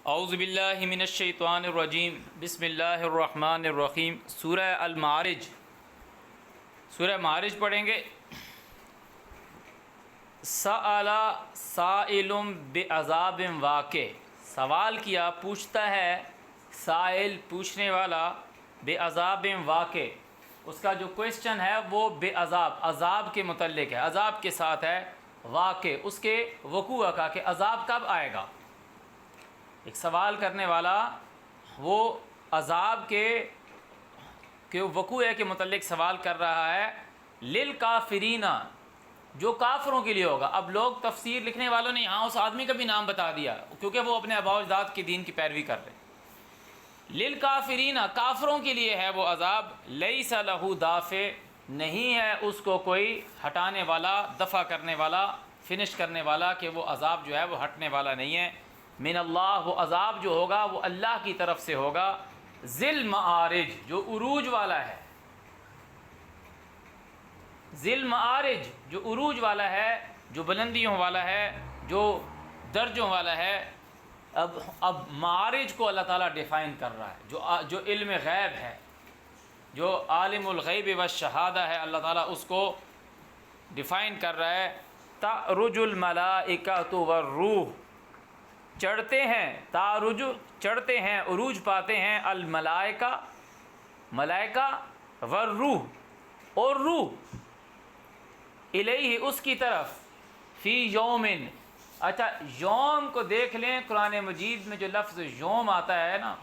اعوذ باللہ من الشیطان الرجیم بسم اللہ الرحمن الرحیم سورہ المعارج پڑھیں گے۔ سأل سائل بعذاب واقع، سوال کیا، پوچھتا ہے سائل پوچھنے والا، بعذاب واقع، اس کا جو کویسچن ہے وہ بے عذاب کے متعلق ہے، عذاب کے ساتھ ہے، واقع اس کے وقوع کا کہ عذاب کب آئے گا۔ ایک سوال کرنے والا وہ عذاب کے وقوع کے متعلق سوال کر رہا ہے، للکافرین، جو کافروں کے لیے ہوگا۔ اب لوگ تفسیر لکھنے والوں نے یہاں اس آدمی کا بھی نام بتا دیا کیونکہ وہ اپنے آباء و اجداد کے دین کی پیروی کر رہے ہیں۔ للکافرین، کافروں کے لیے ہے وہ عذاب، لیس لہ دافع، نہیں ہے اس کو کوئی ہٹانے والا، دفع کرنے والا، فنش کرنے والا، کہ وہ عذاب جو ہے وہ ہٹنے والا نہیں ہے۔ من اللہ، وہ عذاب جو ہوگا وہ اللہ کی طرف سے ہوگا۔ ذی المعارج، جو عروج والا ہے، ذی المعارج جو عروج والا ہے، جو بلندیوں والا ہے، جو درجوں والا ہے۔ اب معارج کو اللہ تعالیٰ ڈیفائن کر رہا ہے، جو علم غیب ہے، جو عالم الغیب والشہادہ ہے، اللہ تعالیٰ اس کو ڈیفائن کر رہا ہے۔ تعرج الملائکۃ والروح، چڑھتے ہیں، تعرج چڑھتے ہیں، عروج پاتے ہیں، الملائکہ ملائکہ، والروح اور روح، الیہ اس کی طرف، فی یومن، اچھا یوم کو دیکھ لیں، قرآن مجید میں جو لفظ یوم آتا ہے نا،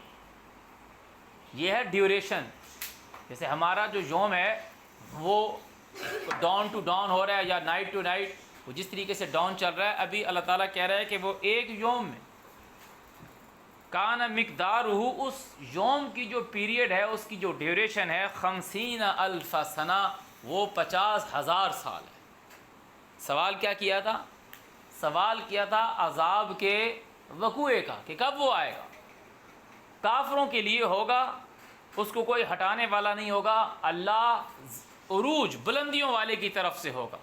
یہ ہے ڈیوریشن۔ جیسے ہمارا جو یوم ہے وہ ڈاؤن ٹو ڈاؤن ہو رہا ہے یا نائٹ ٹو نائٹ، وہ جس طریقے سے ڈاؤن چل رہا ہے، ابھی اللہ تعالیٰ کہہ رہا ہے کہ وہ ایک یوم میں کان مقدارہ، اس یوم کی جو پیریڈ ہے، اس کی جو ڈیوریشن ہے، 50,000 سنہ، وہ 50,000 سال ہے۔ سوال کیا کیا تھا؟ سوال کیا تھا عذاب کے وقوع کا، کہ کب وہ آئے گا۔ کافروں کے لیے ہوگا، اس کو کوئی ہٹانے والا نہیں ہوگا، اللہ عروج بلندیوں والے کی طرف سے ہوگا،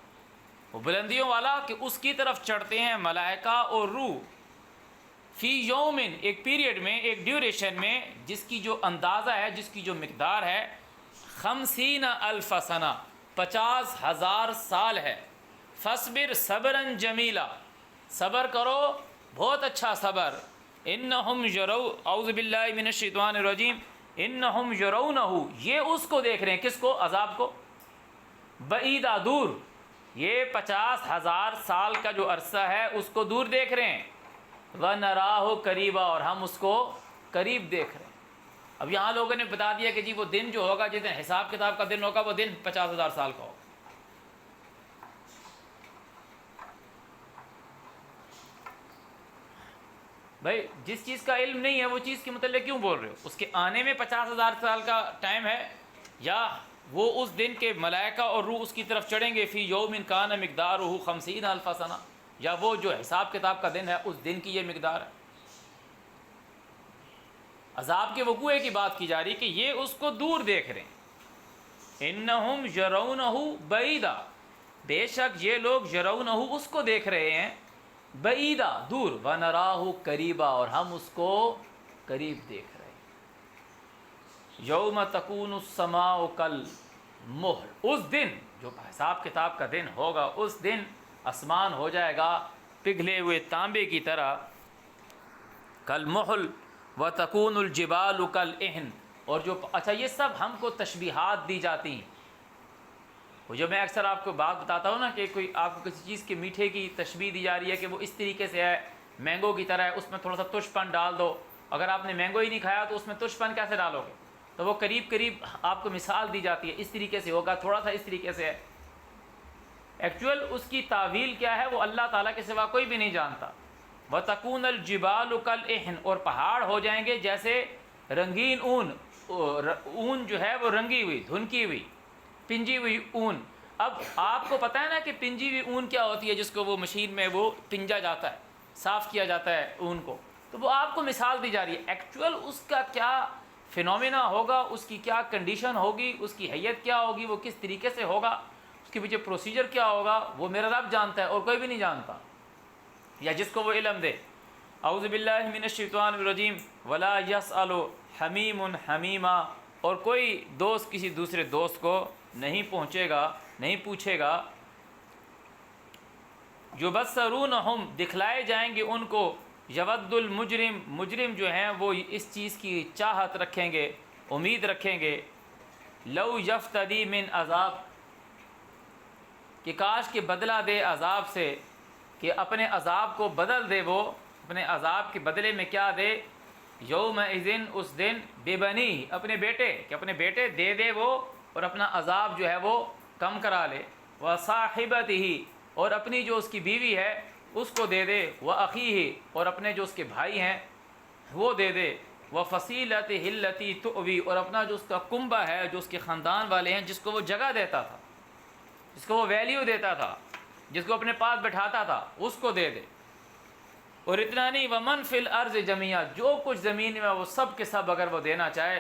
وہ بلندیوں والا کہ اس کی طرف چڑھتے ہیں ملائکہ اور روح، فی یومن، ایک پیریڈ میں، ایک ڈیوریشن میں، جس کی جو اندازہ ہے، جس کی جو مقدار ہے، 50,000 سنہ، 50,000 سال ہے۔ فاصبر صبرا جمیلا، صبر کرو بہت اچھا صبر۔ انہم یرون، اعوذ باللہ من الشیطان الرجیم، انہم یرونہ، یہ اس کو دیکھ رہے ہیں، کس کو؟ عذاب کو، بعیدہ، دور، یہ 50,000 سال کا جو عرصہ ہے اس کو دور دیکھ رہے ہیں، وَنَرَاهُ قَرِيبًا، اور ہم اس کو قریب دیکھ رہے ہیں۔ اب یہاں لوگوں نے بتا دیا کہ جی وہ دن جو ہوگا، جس دن حساب کتاب کا دن ہوگا، وہ دن 50,000 سال کا ہوگا۔ بھائی جس چیز کا علم نہیں ہے وہ چیز کے متعلق کیوں بول رہے ہو؟ اس کے آنے میں 50,000 سال کا ٹائم ہے، یا وہ اس دن کے ملائکہ اور روح اس کی طرف چڑھیں گے، فی یوم کان مقدارہ 50,000 سنہ، یا وہ جو حساب کتاب کا دن ہے اس دن کی یہ مقدار ہے۔ عذاب کے وقوع کی بات کی جا رہی کہ یہ اس کو دور دیکھ رہے ہیں۔ انہم یرونہ بعیدا، بے شک یہ لوگ یرونہ اس کو دیکھ رہے ہیں، بعیدا، دور، ونراہ قریبا، اور ہم اس کو قریب دیکھ رہے ہیں۔ یوم تکون السماء کالمہل، اس دن جو حساب کتاب کا دن ہوگا، اس دن آسمان ہو جائے گا پگھلے ہوئے تانبے کی طرح، کالمہل، وتکون الجبال کالعہن، اور جو، اچھا یہ سب ہم کو تشبیہات دی جاتی ہیں۔ وہ جو میں اکثر آپ کو بات بتاتا ہوں نا کہ کوئی آپ کو کسی چیز کے میٹھے کی تشبیہ دی جا رہی ہے کہ وہ اس طریقے سے ہے، مینگو کی طرح ہے، اس میں تھوڑا سا تش پن ڈال دو، اگر آپ نے مینگو ہی نہیں کھایا تو اس میں تش پن کیسے ڈالو گے؟ تو وہ قریب قریب آپ کو مثال دی جاتی ہے، اس طریقے سے ہوگا، تھوڑا سا اس طریقے سے ہے۔ ایکچوئل اس کی تعویل کیا ہے وہ اللہ تعالیٰ کے سوا کوئی بھی نہیں جانتا۔ وَتَكُونَ الْجِبَالُ كَالْعِهْنِ، اور پہاڑ ہو جائیں گے جیسے رنگین اون، اون جو ہے وہ رنگی ہوئی، دھنکی ہوئی، پنجی ہوئی اون۔ اب آپ کو پتہ ہے نا کہ پنجی ہوئی اون کیا ہوتی ہے، جس کو وہ مشین میں وہ پنجا جاتا ہے، صاف کیا جاتا ہے اون کو، تو وہ آپ کو مثال دی جا رہی ہے۔ ایکچوئل اس کا کیا فینومینا ہوگا، اس کی کیا کنڈیشن ہوگی، اس کی حیت کیا ہوگی، وہ کس طریقے سے ہوگا، اس کے پیچھے پروسیجر کیا ہوگا، وہ میرا رب جانتا ہے اور کوئی بھی نہیں جانتا، یا جس کو وہ علم دے۔ اعوذ باللہ من الشیطان الرجیم ولا یسأل حمیم حمیما، اور کوئی دوست کسی دوسرے دوست کو نہیں پوچھے گا یبصرونہم، دکھلائے جائیں گے ان کو، یود المجرم، مجرم جو ہیں وہ اس چیز کی چاہت رکھیں گے، امید رکھیں گے، لو یفتدی من عذاب، کہ کاش کہ بدلہ دے عذاب سے، کہ اپنے عذاب کو بدل دے، وہ اپنے عذاب کے بدلے میں کیا دے، یومئذ، اس دن، بے بنی، اپنے بیٹے، کہ اپنے بیٹے دے دے وہ، اور اپنا عذاب جو ہے وہ کم کرا لے، وصاحبتہ، اور اپنی جو اس کی بیوی ہے اس کو دے دے، واخیہ، اور اپنے جو اس کے بھائی ہیں وہ دے دے، وفصیلتہ التی تؤوی، اور اپنا جو اس کا کنبہ ہے، جو اس کے خاندان والے ہیں، جس کو وہ جگہ دیتا تھا، جس کو وہ ویلیو دیتا تھا، جس کو اپنے پاس بٹھاتا تھا، اس کو دے دے۔ اور اتنا نہیں، ومن فی الارض جميعا، جو کچھ زمین میں وہ سب کے سب اگر وہ دینا چاہے،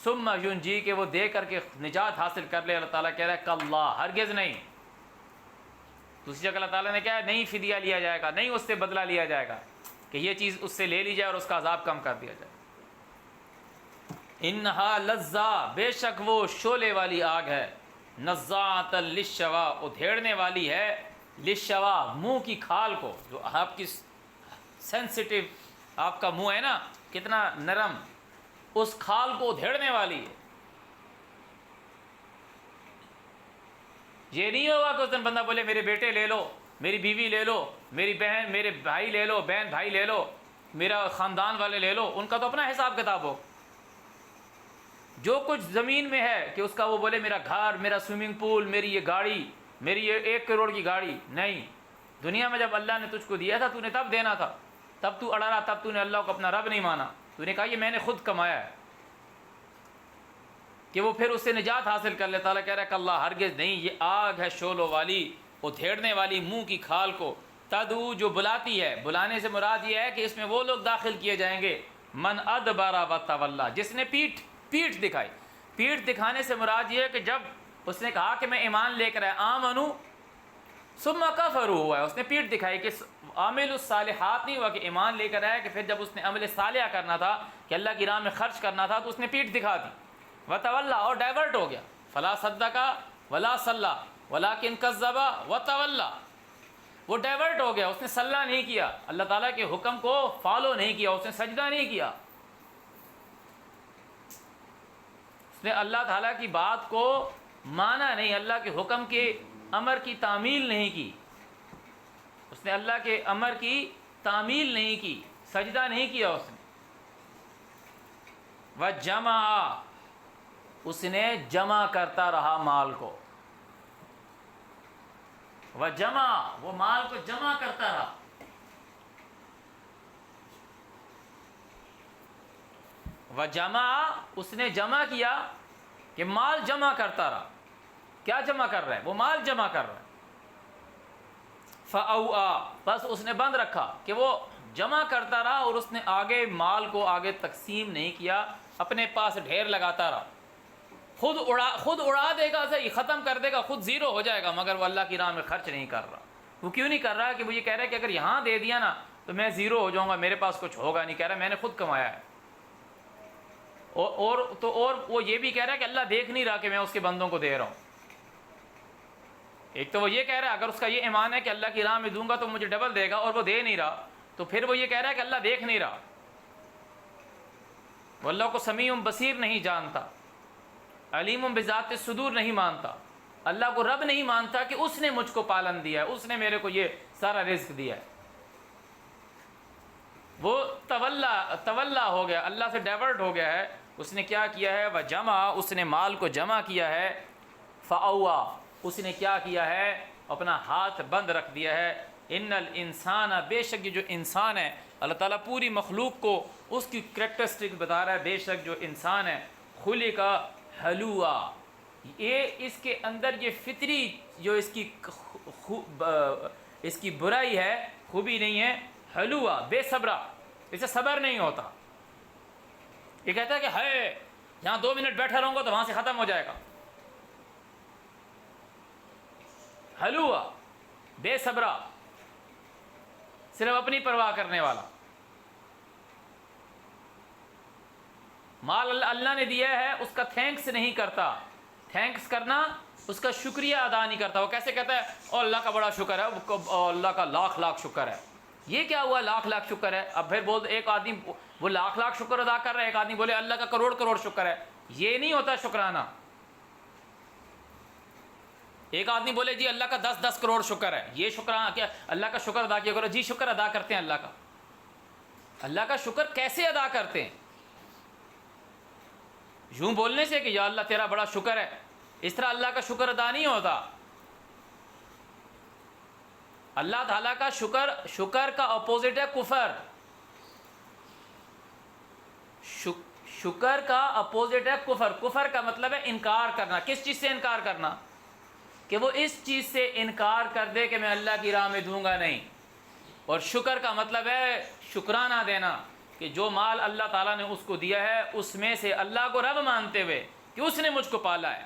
ثم ینجی، کہ وہ دے کر کے نجات حاصل کر لے، اللہ تعالیٰ کہہ رہا ہے کاللہ، ہرگز نہیں۔ دوسری جگہ اللہ تعالیٰ نے کہا ہے نہیں فدیہ لیا جائے گا، نہیں اس سے بدلہ لیا جائے گا، کہ یہ چیز اس سے لے لی جائے اور اس کا عذاب کم کر دیا جائے۔ انہا لظہ، بے شک وہ شعلے والی آگ ہے، نزاعۃ للشوا، ادھیڑنے والی ہے، للشوا، منہ کی کھال کو، جو آپ کی سینسٹیو، آپ کا منہ ہے نا کتنا نرم، اس کھال کو ادھیڑنے والی ہے۔ یہ نہیں ہوگا کہ اس دن بندہ بولے میرے بیٹے لے لو، میری بیوی لے لو، میری بہن، میرے بھائی لے لو، بہن بھائی لے لو، میرا خاندان والے لے لو، ان کا تو اپنا حساب کتاب ہو۔ جو کچھ زمین میں ہے کہ اس کا وہ بولے میرا گھر، میرا سوئمنگ پول، میری یہ گاڑی، میری یہ 1 کروڑ کی گاڑی، نہیں۔ دنیا میں جب اللہ نے تجھ کو دیا تھا تو نے تب دینا تھا، تب تو اڑا رہا، تب تو نے اللہ کو اپنا رب نہیں مانا، تو نے کہا یہ میں نے خود کمایا ہے، کہ وہ پھر اس سے نجات حاصل کر لے۔ تعالیٰ کہہ رہا ہے کہ اللہ ہرگز نہیں، یہ آگ ہے شعلوں والی، ادھیڑنے والی منہ کی کھال کو، تدعو، جو بلاتی ہے، بلانے سے مراد یہ ہے کہ اس میں وہ لوگ داخل کیے جائیں گے، من ادبر وتولی، جس نے پیٹھ دکھائی۔ پیٹھ دکھانے سے مراد یہ ہے کہ جب اس نے کہا کہ میں ایمان لے کر آیا، آمنو ثم کفروا، ہوا ہے، اس نے پیٹھ دکھائی، کہ عامل الصالحات نہیں ہوا کہ ایمان لے کر آیا، کہ پھر جب اس نے عمل صالحہ کرنا تھا، کہ اللہ کی راہ میں خرچ کرنا تھا، تو اس نے پیٹھ دکھا دی، وتولی، اور ڈائیورٹ ہو گیا، فلا صدق ولا صلی ولکن کذب وتولی، وہ ڈائیورٹ ہو گیا، اس نے صلہ نہیں کیا، اللہ تعالیٰ کے حکم کو فالو نہیں کیا، اس نے سجدہ نہیں کیا، اس نے اللہ تعالیٰ کی بات کو مانا نہیں، اللہ کے حکم کے امر کی تعمیل نہیں کی، اس نے اللہ کے امر کی تعمیل نہیں کی، سجدہ نہیں کیا اس نے۔ وجمع، اس نے جمع کرتا رہا مال کو، وجمع، وہ مال کو جمع کرتا رہا، وجمع، اس نے جمع کیا، کہ مال جمع کرتا رہا، کیا جمع کر رہا ہے، وہ مال جمع کر رہا ہے، فاوعى، بس اس نے بند رکھا، کہ وہ جمع کرتا رہا اور اس نے آگے مال کو آگے تقسیم نہیں کیا، اپنے پاس ڈھیر لگاتا رہا، خود اڑا دے گا، صحیح ختم کر دے گا، خود زیرو ہو جائے گا، مگر وہ اللہ کی راہ میں خرچ نہیں کر رہا۔ وہ کیوں نہیں کر رہا؟ کہ وہ یہ کہہ رہا ہے کہ اگر یہاں دے دیا نا تو میں زیرو ہو جاؤں گا، میرے پاس کچھ ہوگا نہیں، کہہ رہا ہے میں نے خود کمایا ہے، اور وہ یہ بھی کہہ رہا ہے کہ اللہ دیکھ نہیں رہا کہ میں اس کے بندوں کو دے رہا ہوں۔ ایک تو وہ یہ کہہ رہا ہے اگر اس کا یہ ایمان ہے کہ اللہ کی راہ میں دوں گا تو مجھے ڈبل دے گا، اور وہ دے نہیں رہا، تو پھر وہ یہ کہہ رہا ہے کہ اللہ دیکھ نہیں رہا، وہ اللہ کو سمیع بصیر نہیں جانتا، علیم بذات الصدور نہیں مانتا، اللہ کو رب نہیں مانتا کہ اس نے مجھ کو پالن دیا ہے، اس نے میرے کو یہ سارا رزق دیا ہے، وہ تولا ہو گیا، اللہ سے ڈائیورٹ ہو گیا ہے۔ اس نے کیا کیا ہے؟ وجمع، اس نے مال کو جمع کیا ہے، فاوعى، اس نے کیا کیا ہے؟ اپنا ہاتھ بند رکھ دیا ہے۔ ان الانسان، بے شک یہ جو انسان ہے، اللہ تعالیٰ پوری مخلوق کو اس کی کریکٹرسٹک بتا رہا ہے، بے شک جو انسان ہے، خلق ہلوعا، یہ اس کے اندر یہ فطری جو اس کی برائی ہے، خوبی نہیں ہے، ہلوعا، بے صبرا، اسے صبر نہیں ہوتا، یہ کہتا ہے کہ ہے یہاں 2 منٹ بیٹھا رہوں گا تو وہاں سے ختم ہو جائے گا، ہلوعا، بے صبرا، صرف اپنی پرواہ کرنے والا، مال اللہ نے دیا ہے اس کا تھینکس نہیں کرتا، تھینکس کرنا اس کا شکریہ ادا نہیں کرتا، وہ کیسے کہتا ہے اور اللہ کا بڑا شکر ہے، اللہ کا لاکھ لاکھ شکر ہے۔ یہ کیا ہوا لاکھ لاکھ شکر ہے؟ اب پھر بول ایک آدمی وہ لاکھ لاکھ شکر ادا کر رہا ہے، ایک آدمی بولے اللہ کا کروڑ کروڑ شکر ہے، یہ نہیں ہوتا شکرانہ۔ ایک آدمی بولے جی اللہ کا 10 کروڑ شکر ہے، یہ شکرانہ کیا؟ اللہ کا شکر ادا کیا کرو، جی شکر ادا کرتے ہیں اللہ کا۔ اللہ کا شکر کیسے ادا کرتے ہیں؟ یوں بولنے سے کہ یا اللہ تیرا بڑا شکر ہے، اس طرح اللہ کا شکر ادا نہیں ہوتا۔ اللہ تعالیٰ کا شکر کا اپوزٹ ہے کفر۔ شکر کا اپوزٹ ہے کفر۔ کفر کا مطلب ہے انکار کرنا۔ کس چیز سے انکار کرنا؟ کہ وہ اس چیز سے انکار کر دے کہ میں اللہ کی راہ میں دوں گا نہیں۔ اور شکر کا مطلب ہے شکرانہ دینا، کہ جو مال اللہ تعالیٰ نے اس کو دیا ہے اس میں سے اللہ کو رب مانتے ہوئے کہ اس نے مجھ کو پالا ہے،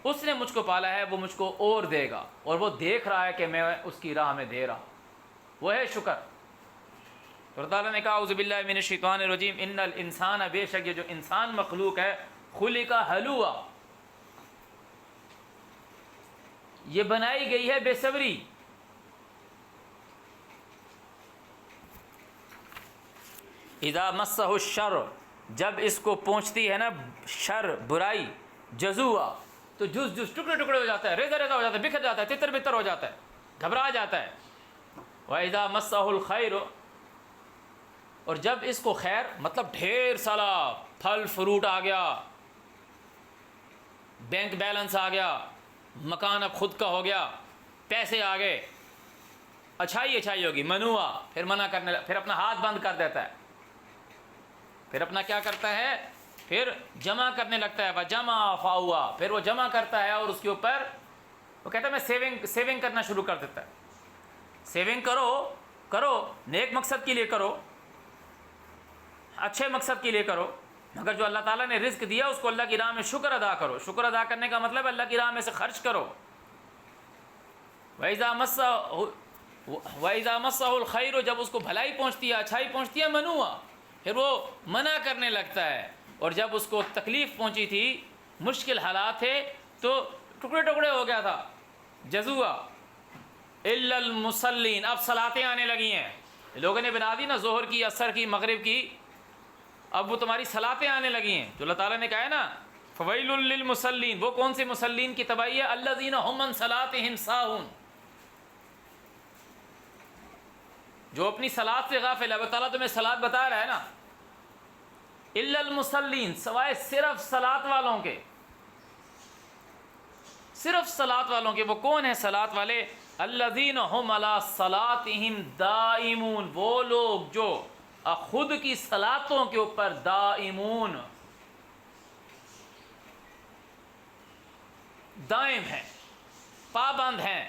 اس نے مجھ کو پالا ہے، وہ مجھ کو اور دے گا، اور وہ دیکھ رہا ہے کہ میں اس کی راہ میں دے رہا ہوں، وہ ہے شکر۔ تو اللہ تعالیٰ نے کہا اعوذ باللہ من الشیطان الرجیم ان الانسان، بے شک یہ جو انسان مخلوق ہے، خلق ہلوعا، یہ بنائی گئی ہے بے صبری۔ اذا مسہ الشر، جب اس کو پہنچتی ہے نا شر برائی، جزوعا، تو جز ٹکڑے ٹکڑے ہو جاتا ہے، ریزہ ریزہ ہو جاتا ہے، بکھر جاتا ہے، تتر بتر ہو جاتا ہے، گھبرا جاتا ہے۔ وَإِذَا مَسَّهُ الْخَيْرُ، اور جب اس کو خیر مطلب ڈھیر سارا پھل فروٹ آ گیا، بینک بیلنس آ گیا، مکان اب خود کا ہو گیا، پیسے آ گئے، اچھائی ہوگی، منوعا، پھر منع کرنے، پھر اپنا ہاتھ بند کر دیتا ہے، پھر اپنا کیا کرتا ہے، پھر جمع کرنے لگتا ہے، وَجَمَعَ فَأَوْعَى، پھر وہ جمع کرتا ہے اور اس کے اوپر وہ کہتا ہے میں سیونگ کرنا شروع کر دیتا ہے۔ سیونگ کرو نیک مقصد کے لیے کرو، اچھے مقصد کے لیے کرو، مگر جو اللہ تعالیٰ نے رزق دیا اس کو اللہ کی راہ میں شکر ادا کرو۔ شکر ادا کرنے کا مطلب اللہ کی راہ میں سے خرچ کرو۔ وَإِذَا مَسَّهُ الْخَيْرُ، جب اس کو بھلائی پہنچتی ہے، اچھائی پہنچتی ہے، منوعا، پھر وہ منع کرنے لگتا ہے۔ اور جب اس کو تکلیف پہنچی تھی، مشکل حالات تھے، تو ٹکڑے ٹکڑے ہو گیا تھا، جزوعا الا المصلین۔ اب صلاتیں آنے لگی ہیں، لوگوں نے بنا دی نا ظہر کی، عصر کی، مغرب کی، اب وہ تمہاری صلاتیں آنے لگی ہیں۔ جو اللہ تعالیٰ نے کہا ہے نا فویل للمصلین، وہ کون سے مصلین کی تباہی ہے؟ الذین هم عن صلاتهم ساہون، جو اپنی صلات سے غافل ہے۔ اللہ تعالیٰ تمہیں صلات بتا رہا ہے نا، الا المصلین، سوائے صرف صلات والوں کے، صرف صلات والوں کے۔ وہ کون ہیں صلات والے؟ الذین هم علی صلاتهم دائمون، وہ لوگ جو خود کی صلاتوں کے اوپر دائمون، دائم ہیں، پابند ہیں،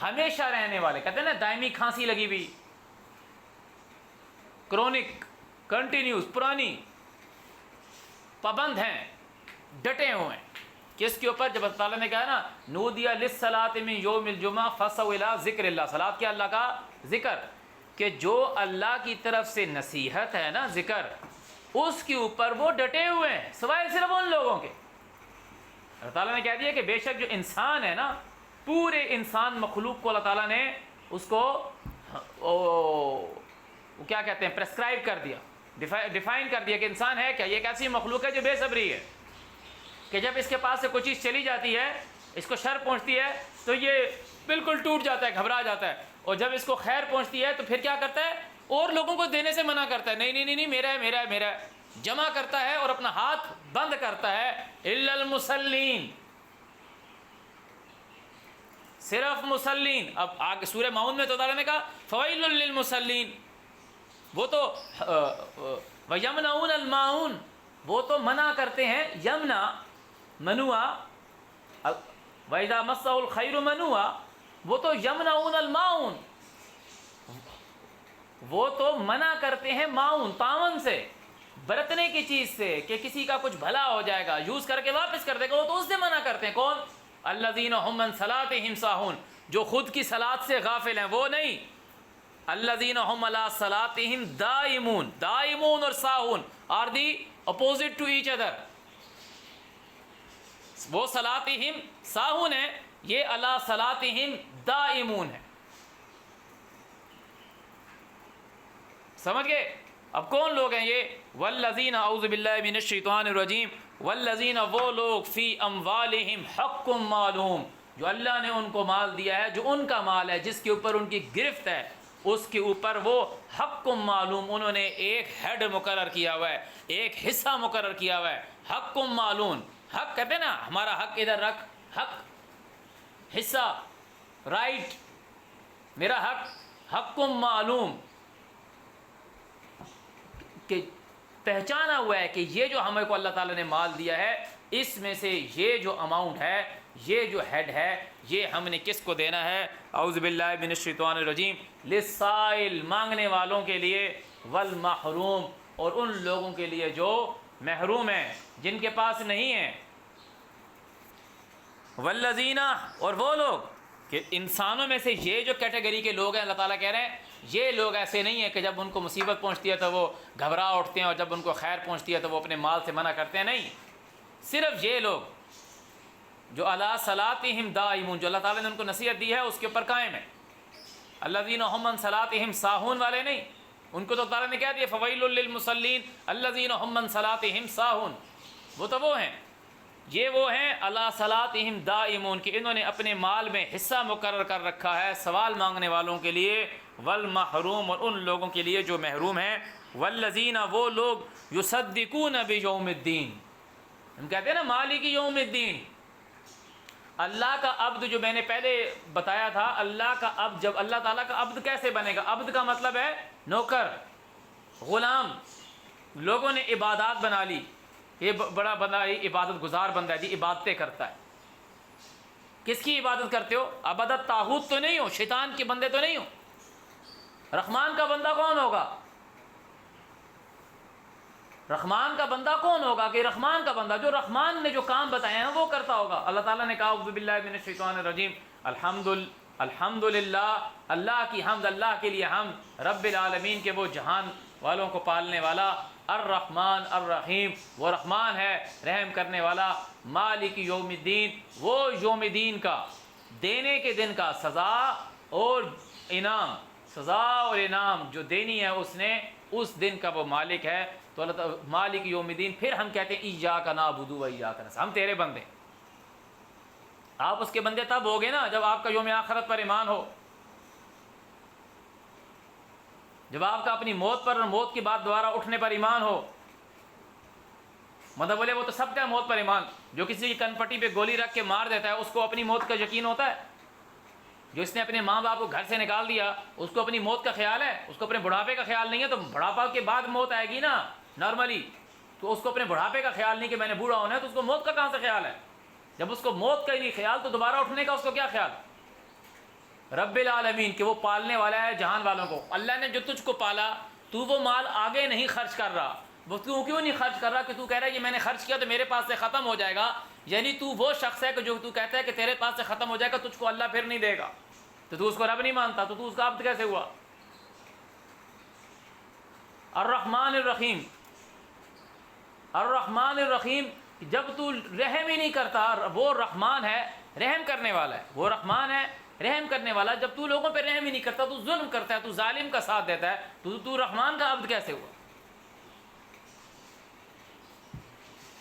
ہمیشہ رہنے والے۔ کہتے ہیں نا دائمی کھانسی لگی ہوئی، کرونک، کنٹینیوس، پرانی، پابند ہیں، ڈٹے ہوئے ہیں۔ کس کے اوپر؟ جب اللہ تعالیٰ نے کہا نا نودی للصلاۃ من یوم الجمعہ فاسعوا الی ذکر اللہ، صلاۃ کیا؟ اللہ کا ذکر، کہ جو اللہ کی طرف سے نصیحت ہے نا، ذکر، اس کے اوپر وہ ڈٹے ہوئے ہیں، سوائے صرف ان لوگوں کے۔ اللہ تعالیٰ نے کہہ دیا کہ بے شک جو انسان ہے نا، پورے انسان مخلوق کو اللہ تعالیٰ نے اس کو وہ کیا کہتے ہیں، پرسکرائب کر دیا، ڈیفائن کر دیا کہ انسان ہے کیا۔ یہ ایک ایسی مخلوق ہے جو بے صبری ہے، کہ جب اس کے پاس سے کوئی چیز چلی جاتی ہے، اس کو شر پہنچتی ہے، تو یہ بالکل ٹوٹ جاتا ہے، گھبرا جاتا ہے، اور جب اس کو خیر پہنچتی ہے تو پھر کیا کرتا ہے؟ اور لوگوں کو دینے سے منع کرتا ہے، نہیں میرا ہے میرا ہے میرا ہے، جمع کرتا ہے اور اپنا ہاتھ بند کرتا ہے۔ الا المصلین، صرف مصلین۔ اب آگے سورہ ماؤن میں تو تعالیٰ نے کہا فویل للمصلین، وہ تو وَيَمْنَعُونَ الْمَاعُونَ، وہ تو منع کرتے ہیں، یمنع، منوعا، وَإِذَا مَسَّهُ الْخَيْرُ مَنُوعا، وہ تو یمنعون الماعون، وہ تو منع کرتے ہیں معاون، تعاون سے، برتنے کی چیز سے، کہ کسی کا کچھ بھلا ہو جائے گا، یوز کر کے واپس کر دے گا، وہ تو اس سے منع کرتے ہیں۔ کون؟ الذین هم عن صلاتهم ساہون، جو خود کی صلات سے غافل ہیں، وہ نہیں۔ الذین هم علی صلاتہم دائمون. دائمون اور ساہون are the opposite to each other. وہ صلاتہم ساہون ہے, یہ علی صلاتہم دائمون ہے. سمجھ گئے؟ اب کون لوگ ہیں یہ؟ والذین اعوذ باللہ من الشیطان الرجیم والذین وہ لوگ فی اموالہم حق معلوم جو اللہ نے ان کو مال دیا ہے, جو ان کا مال ہے جس کے اوپر ان کی گرفت ہے, اس کے اوپر وہ حق معلوم انہوں نے ایک ہیڈ مقرر کیا ہوا ہے, ایک حصہ مقرر کیا ہوا ہے. حق معلوم, حق کہتے ہیں نا ہمارا حق ادھر رکھ, حق حصہ, رائٹ, میرا حق, حق معلوم کہ پہچانا ہوا ہے کہ یہ جو ہمیں کو اللہ تعالیٰ نے مال دیا ہے اس میں سے یہ جو اماؤنٹ ہے, یہ جو ہیڈ ہے, یہ ہم نے کس کو دینا ہے؟ اعوذ باللہ من الشیطان الرجیم. للسائل مانگنے والوں کے لیے, والمحروم اور ان لوگوں کے لیے جو محروم ہیں, جن کے پاس نہیں ہیں. والذین اور وہ لوگ کہ انسانوں میں سے یہ جو کیٹیگری کے لوگ ہیں اللہ تعالیٰ کہہ رہے ہیں یہ لوگ ایسے نہیں ہیں کہ جب ان کو مصیبت پہنچتی ہے تو وہ گھبرا اٹھتے ہیں اور جب ان کو خیر پہنچتی ہے تو وہ اپنے مال سے منع کرتے ہیں. نہیں, صرف یہ لوگ جو علی صلاتہم دائمون, جو اللہ تعالیٰ نے ان کو نصیحت دی ہے اس کے اوپر قائم ہے. الذین هم عن صلاتہم ساہون والے نہیں, ان کو تو تعالیٰ نے کہہ دیا فویل للمصلین الذین هم عن صلاتہم ساہون, وہ تو وہ ہیں. یہ وہ ہیں علی صلاتہم دائمون کہ انہوں نے اپنے مال میں حصہ مقرر کر رکھا ہے سوال مانگنے والوں کے لیے. والمحروم اور ان لوگوں کے لیے جو محروم ہیں. والذین وہ لوگ یصدقون بیوم الدین, ہم کہتے ہیں نا مالک یوم الدین, اللہ کا عبد جو میں نے پہلے بتایا تھا, اللہ کا عبد, جب اللہ تعالیٰ کا عبد کیسے بنے گا؟ عبد کا مطلب ہے نوکر, غلام. لوگوں نے عبادات بنا لی, یہ بڑا بندہ عبادت گزار بندہ ہے جی, عبادتیں کرتا ہے. کس کی عبادت کرتے ہو؟ عبادت طاغوت تو نہیں ہو, شیطان کے بندے تو نہیں ہو. رحمان کا بندہ کون ہوگا؟ رحمان کا بندہ کون ہوگا؟ کہ رحمان کا بندہ جو رحمان نے جو کام بتائے ہیں وہ کرتا ہوگا. اللہ تعالیٰ نے کہا اعوذ باللہ من الشیطان الرجیم الحمدللہ, اللہ کی حمد, اللہ کے لیے حمد, رب العالمین کے وہ جہان والوں کو پالنے والا, الرحمن الرحیم وہ رحمان ہے رحم کرنے والا, مالک یوم الدین وہ یوم دین کا دینے کے دن کا سزا اور انعام, سزا اور انعام جو دینی ہے اس نے, اس دن کا وہ مالک ہے. تو اللہ تعالیٰ مالک یوم الدین. پھر ہم کہتے ہیں ایاک نعبد و ایاک نستعین, ہم تیرے بندے. آپ اس کے بندے تب ہوگے نا جب آپ کا یوم آخرت پر ایمان ہو, جب آپ کا اپنی موت پر اور موت کے بعد دوبارہ اٹھنے پر ایمان ہو. مطلب بولے وہ تو سب کا موت پر ایمان, جو کسی کی کن پٹی پہ گولی رکھ کے مار دیتا ہے اس کو اپنی موت کا یقین ہوتا ہے. جو اس نے اپنے ماں باپ کو گھر سے نکال دیا اس کو اپنی موت کا خیال ہے, اس کو اپنے بڑھاپے کا خیال نہیں ہے. تو بڑھاپا کے بعد موت آئے گی نا نارملی, تو اس کو اپنے بڑھاپے کا خیال نہیں کہ میں نے بوڑھا ہونا ہے, تو اس کو موت کا کہاں سے خیال ہے؟ جب اس کو موت کا ہی نہیں خیال تو دوبارہ اٹھنے کا اس کو کیا خیال؟ رب العالمین کہ وہ پالنے والا ہے جہان والوں کو. اللہ نے جو تجھ کو پالا تو وہ مال آگے نہیں خرچ کر رہا. وہ تو کیوں نہیں خرچ کر رہا؟ کہ تو کہہ رہا ہے یہ میں نے خرچ کیا تو میرے پاس سے ختم ہو جائے گا. یعنی تو وہ شخص ہے کہ جو تو کہتا ہے کہ تیرے پاس سے ختم ہو جائے گا, تجھ کو اللہ پھر نہیں دے گا, تو اس کو رب نہیں مانتا, تو اس کا عبد کیسے ہوا؟ الرحمن الرحیم, الرحمن الرحیم جب تو رحم ہی نہیں کرتا, وہ رحمان ہے رحم کرنے والا ہے, وہ رحمان ہے رحم کرنے والا. جب تو لوگوں پہ رحم ہی نہیں کرتا, تو ظلم کرتا ہے, تو ظالم کا ساتھ دیتا ہے, تو رحمان کا عبد کیسے ہوا؟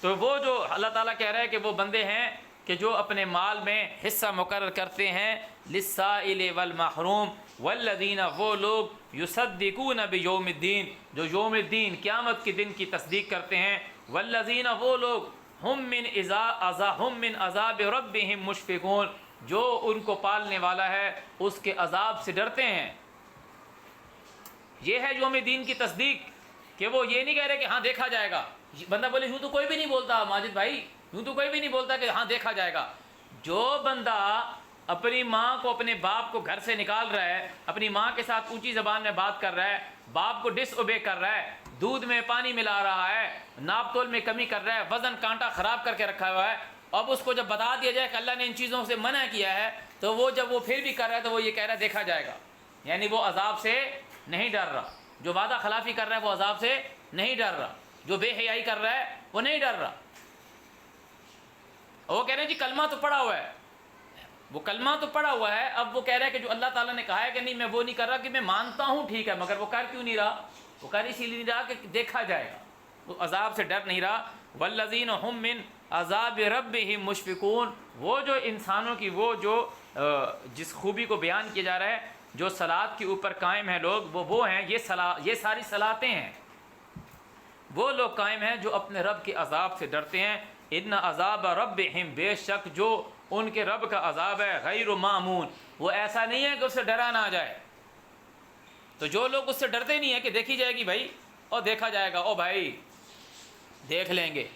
تو وہ جو اللہ تعالیٰ کہہ رہا ہے کہ وہ بندے ہیں کہ جو اپنے مال میں حصہ مقرر کرتے ہیں, للسائل والمحروم, والذین وہ لوگ یصدقون بیوم الدین جو یوم الدین قیامت کے دن کی تصدیق کرتے ہیں, والذین وہ لوگ ہم من عذاب ربہم مشفقون جو ان کو پالنے والا ہے اس کے عذاب سے ڈرتے ہیں. یہ ہے یوم دین کی تصدیق, کہ وہ یہ نہیں کہہ رہے کہ ہاں دیکھا جائے گا. بندہ بولے یوں تو کوئی بھی نہیں بولتا ماجد بھائی, یوں تو کوئی بھی نہیں بولتا کہ ہاں دیکھا جائے گا. جو بندہ اپنی ماں کو اپنے باپ کو گھر سے نکال رہا ہے, اپنی ماں کے ساتھ اونچی زبان میں بات کر رہا ہے, باپ کو ڈس اوبے کر رہا ہے, دودھ میں پانی ملا رہا ہے, ناپ تول میں کمی کر رہا ہے, وزن کانٹا خراب کر کے رکھا ہوا ہے, اب اس کو جب بتا دیا جائے کہ اللہ نے ان چیزوں سے منع کیا ہے, تو وہ جب وہ پھر بھی کر رہا ہے تو وہ یہ کہہ رہا ہے دیکھا جائے گا. یعنی وہ عذاب سے نہیں ڈر رہا، جو وعدہ خلافی کر رہا ہے وہ عذاب سے نہیں ڈر رہا، جو بے حیائی کر رہا ہے وہ نہیں ڈر رہا۔ وہ کہہ رہے ہیں جی کلمہ تو پڑھا ہوا ہے، وہ کلمہ تو پڑھا ہوا ہے، اب وہ کہہ رہا ہے کہ جو اللہ تعالیٰ نے کہا ہے کہ نہیں میں وہ نہیں کر رہا، کہ میں مانتا ہوں ٹھیک ہے، مگر وہ کر کیوں نہیں رہا؟ وہ کر اسی لیے نہیں رہا کہ دیکھا جائے گا، وہ عذاب سے ڈر نہیں رہا۔ والذین هم من عذاب ربهم مشفقون، وہ جو انسانوں کی وہ جو جس خوبی کو بیان کیا جا رہا ہے، جو صلاۃ کے اوپر قائم ہیں لوگ، وہ ہیں، یہ ساری صلاتیں ہیں، وہ لوگ قائم ہیں جو اپنے رب کے عذاب سے ڈرتے ہیں۔ ان عذاب ربہم، بے شک جو ان کے رب کا عذاب ہے، غیر معمون، وہ ایسا نہیں ہے کہ اس سے ڈرا نہ جائے۔ تو جو لوگ اس سے ڈرتے نہیں ہیں کہ دیکھی جائے گی بھائی، اور دیکھا جائے گا، او بھائی دیکھ لیں گے،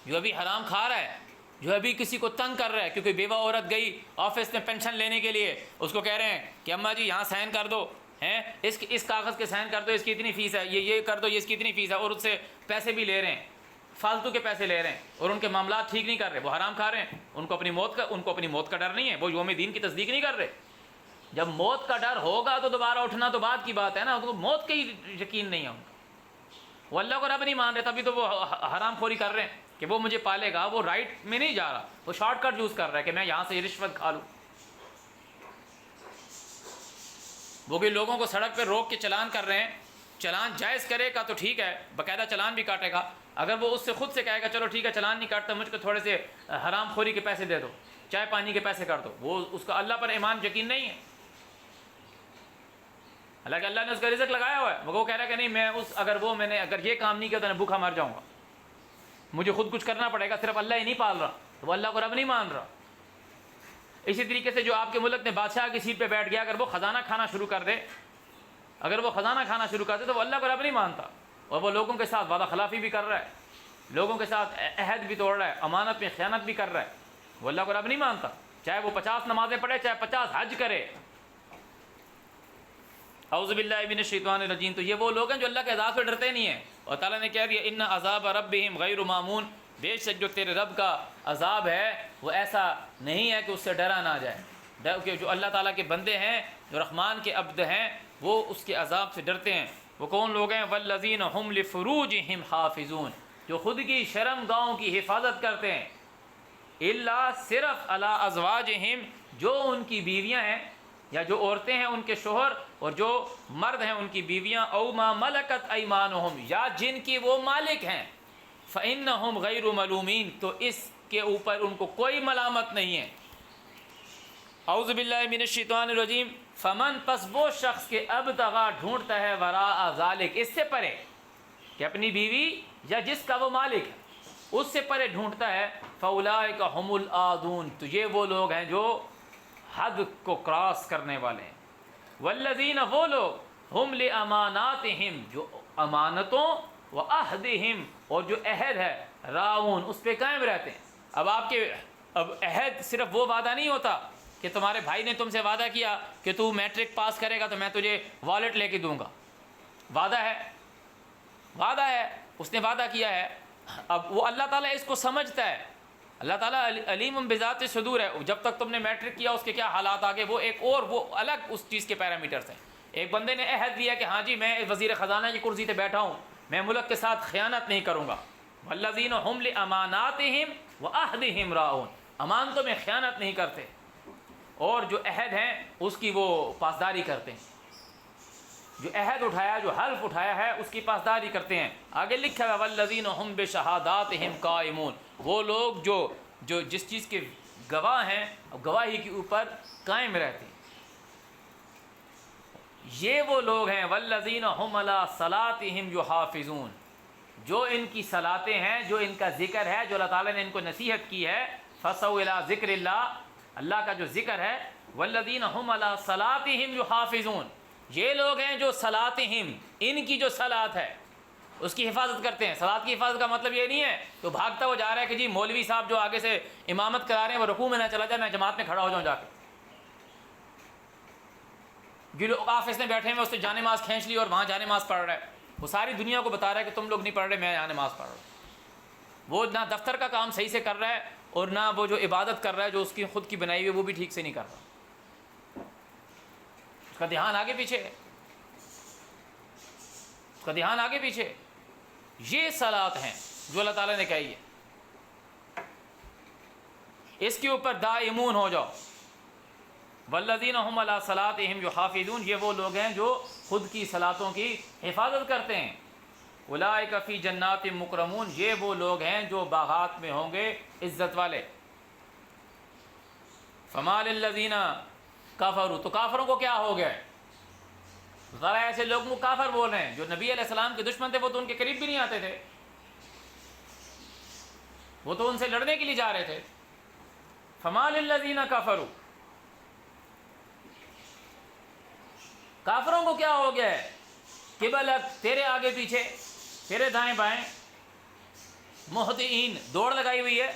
جو ابھی حرام کھا رہا ہے، جو ابھی کسی کو تنگ کر رہا ہے، کیونکہ بیوہ عورت گئی آفس میں پینشن لینے کے لیے، اس کو کہہ رہے ہیں کہ اماں جی یہاں سائن کر دو، ہیں اس کاغذ کے سائن کر دو، اس کی اتنی فیس ہے، یہ کر دو، یہ اس کی اتنی فیس ہے، اور اس سے پیسے بھی لے رہے ہیں، فالتو کے پیسے لے رہے ہیں، اور ان کے معاملات ٹھیک نہیں کر رہے، وہ حرام کھا رہے ہیں، ان کو اپنی موت کا ڈر نہیں ہے، وہ یوم دین کی تصدیق نہیں کر رہے۔ جب موت کا ڈر ہوگا تو دوبارہ اٹھنا تو بعد کی بات ہے نا، تو موت کا ہی یقین نہیں ہے ان کا، وہ اللہ کو رب نہیں مان رہے، تبھی تو وہ حرام خوری کر رہے ہیں کہ وہ مجھے پالے گا، وہ رائٹ میں نہیں جا رہا، وہ شارٹ کٹ یوز کر رہا ہے کہ میں یہاں سے رشوت کھا لوں۔ وہ بھی لوگوں کو سڑک پہ روک کے چلان کر رہے ہیں، چلان جائز کرے گا تو ٹھیک ہے، باقاعدہ چلان بھی کاٹے گا، اگر وہ اس سے خود سے کہے گا چلو ٹھیک ہے چلان نہیں کاٹتا، مجھ کو تھوڑے سے حرام خوری کے پیسے دے دو، چائے پانی کے پیسے کر دو، وہ اس کا اللہ پر ایمان یقین نہیں ہے، حالانکہ اللہ نے اس کا رزق لگایا ہوا ہے، مگر وہ کہہ رہا ہے کہ نہیں میں اگر یہ کام نہیں کیا تو میں بھوکا مر جاؤں گا، مجھے خود کچھ کرنا پڑے گا، صرف اللہ ہی نہیں پال رہا تو وہ اللہ کو رب نہیں مان رہا۔ اسی طریقے سے جو آپ کے ملک میں بادشاہ کی سیٹ پہ بیٹھ گیا، اگر وہ خزانہ کھانا شروع کر دے تو وہ اللہ کو رب نہیں مانتا، اور وہ لوگوں کے ساتھ وعدہ خلافی بھی کر رہا ہے، لوگوں کے ساتھ عہد بھی توڑ رہا ہے، امانت میں خیانت بھی کر رہا ہے، وہ اللہ کو رب نہیں مانتا، چاہے وہ 50 نمازیں پڑھے، چاہے 50 حج کرے۔ اعوذ باللہ من الشیطان الرجیم۔ تو یہ وہ لوگ ہیں جو اللہ کے عذاب سے ڈرتے نہیں ہیں، اور تعالیٰ نے کہہ دیا ان عذاب ربہم غیر معمون، بے شک جو تیرے رب کا عذاب ہے وہ ایسا نہیں ہے کہ اس سے ڈرا نہ جائے، کہ جو اللہ تعالیٰ کے بندے ہیں، جو رحمان کے عبد ہیں، وہ اس کے عذاب سے ڈرتے ہیں۔ وہ کون لوگ ہیں؟ والذین هم لفروجہم حافظون، جو خود کی شرم گاہوں کی حفاظت کرتے ہیں، الا صرف علی ازواجہم، جو ان کی بیویاں ہیں یا جو عورتیں ہیں ان کے شوہر، اور جو مرد ہیں ان کی بیویاں، او ما ملکت ایمانہم، یا جن کی وہ مالک ہیں، فإنہم غیر ملومین، تو اس کے اوپر ان کو کوئی ملامت نہیں ہے۔ اعوذ باللہ من الشیطان الرجیم۔ فمن، پس وہ شخص کے ابتغا ڈھونڈتا ہے، وراء ذالک، اس سے پرے، کہ اپنی بیوی یا جس کا وہ مالک ہے اس سے پرے ڈھونڈتا ہے، فاولئک هم العادون، تو یہ وہ لوگ ہیں جو حد کو کراس کرنے والے ہیں۔ والذین، وہ لوگ، ہم لاماناتہم، جو امانتوں، وعہدہم، اور جو عہد ہے، راعون، اس پہ قائم رہتے ہیں۔ اب عہد صرف وہ وعدہ نہیں ہوتا کہ تمہارے بھائی نے تم سے وعدہ کیا کہ تو میٹرک پاس کرے گا تو میں تجھے والٹ لے کے دوں گا، وعدہ ہے، اس نے وعدہ کیا ہے۔ اب وہ اللہ تعالیٰ اس کو سمجھتا ہے، اللہ تعالیٰ علیم بذات صدور ہے، جب تک تم نے میٹرک کیا اس کے کیا حالات آگے، وہ ایک اور وہ الگ اس چیز کے پیرامیٹرز ہیں۔ ایک بندے نے عہد دیا کہ ہاں جی میں وزیر خزانہ کی کرسی پہ بیٹھا ہوں، میں ملک کے ساتھ خیانت نہیں کروں گا، والذین هم لاماناتہم وعہدہم راعون، امانتوں میں خیانت نہیں کرتے، اور جو عہد ہیں اس کی وہ پاسداری کرتے ہیں، جو عہد اٹھایا، جو حلف اٹھایا ہے اس کی پاسداری کرتے ہیں۔ آگے لکھا ہے والذین هم بشہاداتہم قائمون، وہ لوگ جو جس چیز کے گواہ ہیں گواہی کے اوپر قائم رہتے ہیں، یہ وہ لوگ ہیں۔ والذین هم علی صلاتہم یحافظون، جو ان کی صلاتیں ہیں، جو ان کا ذکر ہے، جو اللہ تعالیٰ نے ان کو نصیحت کی ہے، فصوا الی ذکر اللہ، اللہ کا جو ذکر ہے، والذین هم علی صلاتہم یحافظون، یہ لوگ ہیں جو صلاتہم، ان کی جو صلات ہے اس کی حفاظت کرتے ہیں۔ صلات کی حفاظت کا مطلب یہ نہیں ہے تو بھاگتا ہوا جا رہا ہے کہ جی مولوی صاحب جو آگے سے امامت کرا رہے ہیں وہ رکوع میں نہ چلا جائے، میں جماعت میں کھڑا ہو جاؤں جا کے، جو لوگ آفس میں بیٹھے ہیں اس سے جانے نماز کھینچ لی اور وہاں جانے نماز پڑھ رہا ہے، وہ ساری دنیا کو بتا رہا ہے کہ تم لوگ نہیں پڑھ رہے، میں یہاں نماز پڑھ رہا ہوں۔ وہ نہ دفتر کا کام صحیح سے کر رہا ہے، اور نہ وہ جو عبادت کر رہا ہے جو اس کی خود کی بنائی ہوئی ہے وہ بھی ٹھیک سے نہیں کر رہا۔ اس کا دھیان آگے پیچھے ہے، اس کا دھیان آگے پیچھے ہے۔ یہ صلات ہیں جو اللہ تعالیٰ نے کہی ہے، اس کے اوپر دائمون ہو جاؤ۔ والذین هم علی صلاتہم یحافظون، یہ وہ لوگ ہیں جو خود کی صلاتوں کی حفاظت کرتے ہیں۔ اولئک فی جنات مکرمون، یہ وہ لوگ ہیں جو باغات میں ہوں گے عزت والے۔ فما للذین کفروا، تو کافروں کو کیا ہو گیا ہے؟ ذرا ایسے لوگوں کو کافر بول رہے ہیں جو نبی علیہ السلام کے دشمن تھے، وہ تو ان کے قریب بھی نہیں آتے تھے، وہ تو ان سے لڑنے کے لیے جا رہے تھے۔ فما للذین کفروا، کافروں کو کیا ہو گیا ہے؟ قبلک، تیرے آگے پیچھے، تیرے دائیں بائیں، مہطعین، دوڑ لگائی ہوئی ہے۔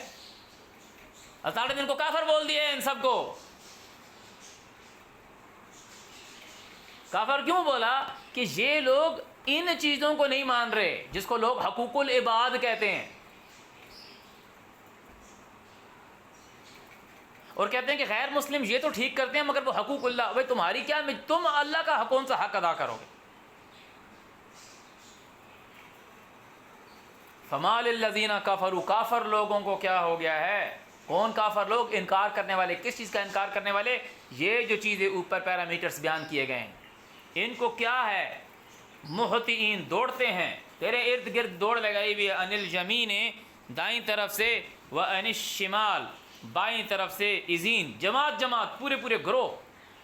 اللہ تعالیٰ نے ان کو کافر بول دیا ہے، ان سب کو کافر کیوں بولا؟ کہ یہ لوگ ان چیزوں کو نہیں مان رہے جس کو لوگ حقوق العباد کہتے ہیں، اور کہتے ہیں کہ غیر مسلم یہ تو ٹھیک کرتے ہیں مگر وہ حقوق اللہ، بھائی تمہاری کیا، تم اللہ کا کون سا حق ادا کرو گے؟ فما للذین کفروا، کافر لوگوں کو کیا ہو گیا ہے؟ کون کافر لوگ؟ انکار کرنے والے۔ کس چیز کا انکار کرنے والے؟ یہ جو چیزیں اوپر پیرامیٹرز بیان کیے گئے ہیں، ان کو کیا ہے؟ مہطعین، دوڑتے ہیں، تیرے ارد گرد دوڑ لگائی ہوئی ہے، ان الیمین، دائیں طرف سے، و ان الشمال، بائیں طرف سے، عزین، جماعت جماعت، پورے پورے گروہ،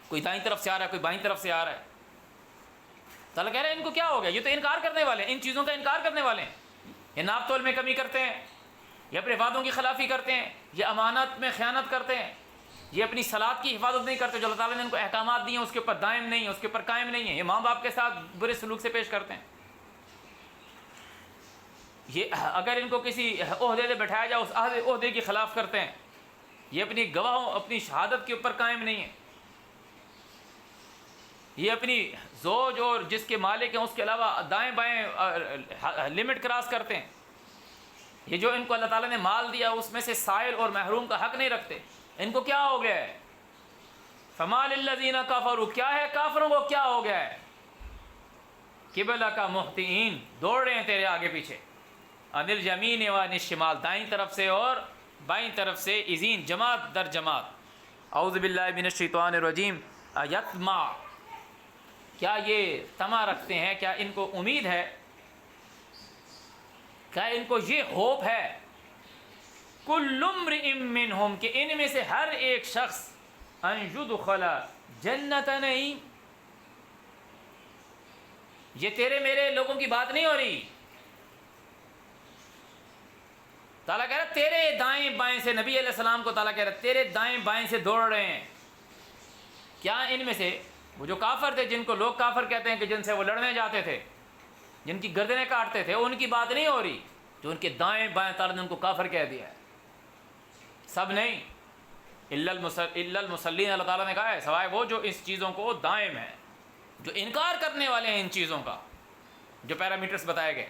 کوئی دائیں طرف سے آ رہا ہے، کوئی بائیں طرف سے آ رہا ہے۔ تعالیٰ کہہ رہے ہیں ان کو کیا ہو گیا؟ یہ تو انکار کرنے والے ہیں، ان چیزوں کا انکار کرنے والے ہیں۔ یہ ناپ تول میں کمی کرتے ہیں، یہ اپنے وعدوں کی خلافی کرتے ہیں، یہ امانت میں خیانت کرتے ہیں، یہ اپنی صلات کی حفاظت نہیں کرتے جو اللہ تعالیٰ نے ان کو احکامات دیے ہیں، اس کے اوپر دائم نہیں ہیں، اس کے اوپر قائم نہیں ہیں، یہ ماں باپ کے ساتھ برے سلوک سے پیش کرتے ہیں، یہ اگر ان کو کسی عہدے سے بٹھایا جائے اس عہدے کی خلاف کرتے ہیں، یہ اپنی گواہوں، اپنی شہادت کے اوپر قائم نہیں ہیں، یہ اپنی زوج اور جس کے مالک ہیں اس کے علاوہ دائیں بائیں لمٹ کراس کرتے ہیں، یہ جو ان کو اللہ تعالیٰ نے مال دیا اس میں سے سائل اور محروم کا حق نہیں رکھتے۔ ان کو کیا ہو گیا ہے؟ فما للذین کفروا، کیا ہے کافروں کو کیا ہو گیا ہے؟ قبلک مہطعین، دوڑ رہے ہیں تیرے آگے پیچھے، ان الیمین و ان الشمال، دائیں طرف سے اور بائیں طرف سے، عزین، جماعت در جماعت۔ اعوذ باللہ من الشیطان الرجیم۔ ایطمع، کیا یہ طمع رکھتے ہیں، کیا ان کو امید ہے، کیا ان کو یہ ہوپ ہے؟ کل امرئ منہم، کہ ان میں سے ہر ایک شخص، ان یدخل جنت نعیم، یہ تیرے میرے لوگوں کی بات نہیں ہو رہی، تعالیٰ کہہ رہا ہے تیرے دائیں بائیں سے، نبی علیہ السلام کو تعالیٰ کہہ رہا ہے تیرے دائیں بائیں سے دوڑ رہے ہیں۔ کیا ان میں سے وہ جو کافر تھے، جن کو لوگ کافر کہتے ہیں، کہ جن سے وہ لڑنے جاتے تھے، جن کی گردنیں کاٹتے تھے، ان کی بات نہیں ہو رہی، جو ان کے دائیں بائیں تعالیٰ نے ان کو کافر کہہ دیا ہے، سب نہیں، الا المصلین، اللہ تعالیٰ نے کہا ہے سوائے وہ جو اس چیزوں کو دائم ہیں، جو انکار کرنے والے ہیں ان چیزوں کا، جو پیرامیٹرز بتائے گئے۔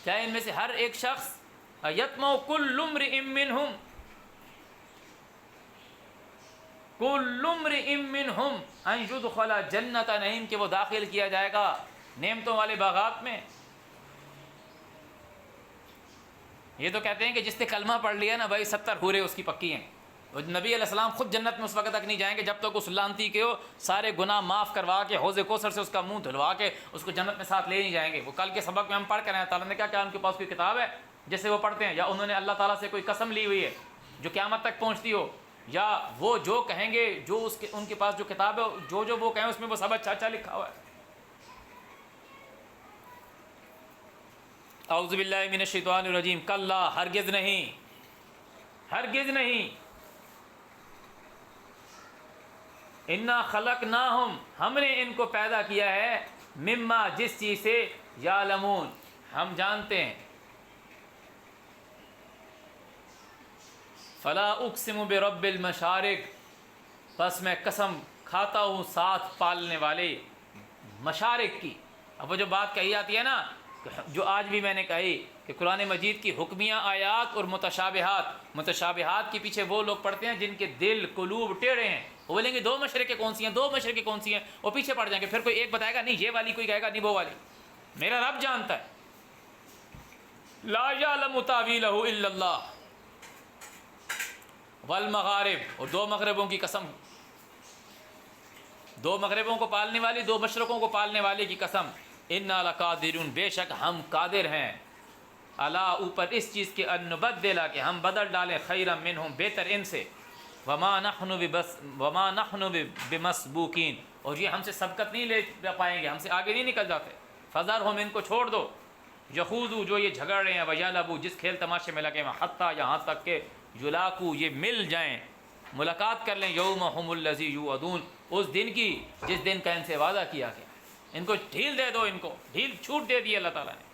کیا ان میں سے ہر ایک شخص، یطمع کل امرئ منہم، کل امرئ منہم ان یدخل جنت نعیم، کہ وہ داخل کیا جائے گا نعمتوں والے باغات میں۔ یہ تو کہتے ہیں کہ جس نے کلمہ پڑھ لیا نا بھائی 70 حوریں اس کی پکی ہیں، اور نبی علیہ السلام خود جنت میں اس وقت تک نہیں جائیں گے جب تک اس لعنتی کے سارے گناہ معاف کروا کے حوض کوثر سے اس کا منہ دھلوا کے اس کو جنت میں ساتھ لے نہیں جائیں گے۔ وہ کل کے سبق میں ہم پڑھ کر ہیں، تعالیٰ نے کیا ان کے پاس کوئی کتاب ہے جس سے وہ پڑھتے ہیں، یا انہوں نے اللہ تعالیٰ سے کوئی قسم لی ہوئی ہے جو قیامت تک پہنچتی ہو، یا وہ جو کہیں گے، جو ان کے پاس جو کتاب ہے، جو وہ کہیں اس میں وہ سب اچھا لکھا ہوا ہے۔ اعوذ باللہ من الشیطان الرجیم۔ کلا، ہرگز نہیں، ہرگز نہیں، انا خلقناہم، ہم نے ان کو پیدا کیا ہے، مما، جس چیز سے، یعلمون، ہم جانتے ہیں۔ فلا اقسم برب المشارق، بس میں قسم کھاتا ہوں ساتھ پالنے والے مشارق کی۔ اب وہ جو بات کہی جاتی ہے نا جو آج بھی میں نے کہی کہ قرآن مجید کی حکمیہ آیات اور متشابہات کے پیچھے وہ لوگ پڑھتے ہیں جن کے دل قلوب ٹیڑھے ہیں، وہ بولیں گے 2 مشرقیں کون سی ہیں، 2 مشرقیں کون سی ہیں، وہ پیچھے پڑ جائیں گے، پھر کوئی ایک بتائے گا نہیں یہ والی، کوئی کہے گا نہیں وہ والی، میرا رب جانتا ہے۔ لا یعلم تاویلہ الا اللہ والمغارب، اور 2 مغربوں کی قسم، 2 مغربوں کو پالنے والی، 2 مشرقوں کو پالنے والے کی قسم، انا لقادرون، بے شک ہم قادر ہیں، الا اوپر اس چیز کے، ان نبدل، کہ ہم بدل ڈالیں، خیرا منہم، بہتر ان سے، وما نحن بمسبوقین، اور یہ ہم سے سبقت نہیں لے پائیں گے، ہم سے آگے نہیں نکل جاتے، فذرہم، ان کو چھوڑ دو، یخوضوا، جو یہ جھگڑ رہے ہیں، ویلعبوا، جس کھیل تماشے میں لگے ہیں، حتیٰ، یہاں تک کہ یلاقوا، یہ مل جائیں، ملاقات کر لیں، یومہم الذی یوعدون، اس دن کی جس دن کا ان سے وعدہ کیا گیا، ان کو ڈھیل دے دو، ان کو ڈھیل چھوٹ دے دی اللہ تعالیٰ نے۔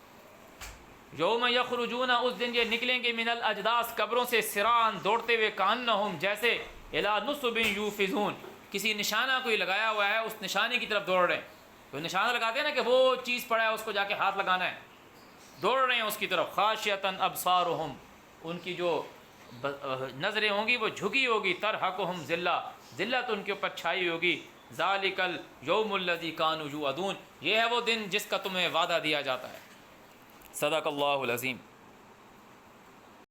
یوم یخرجون، اس دن یہ نکلیں گے، من الاجداث، قبروں سے، سرعان، دوڑتے ہوئے، کانہم، جیسے، الی نصب یوفزون، کسی نشانہ کوئی لگایا ہوا ہے، اس نشانے کی طرف دوڑ رہے ہیں، کوئی نشانہ لگاتے ہیں نا کہ وہ چیز پڑا ہے اس کو جا کے ہاتھ لگانا ہے، دوڑ رہے ہیں اس کی طرف، خاشعۃ ابصارہم، ان کی جو نظریں ہوں گی وہ جھکی ہوگی، ترہقہم ذلہ، ذلت ان کے اوپر چھائی ہوگی، ذالک الیوم الذی کانوا یوعدون، یہ ہے وہ دن جس کا تمہیں وعدہ دیا جاتا ہے۔ صدق اللہ العظیم۔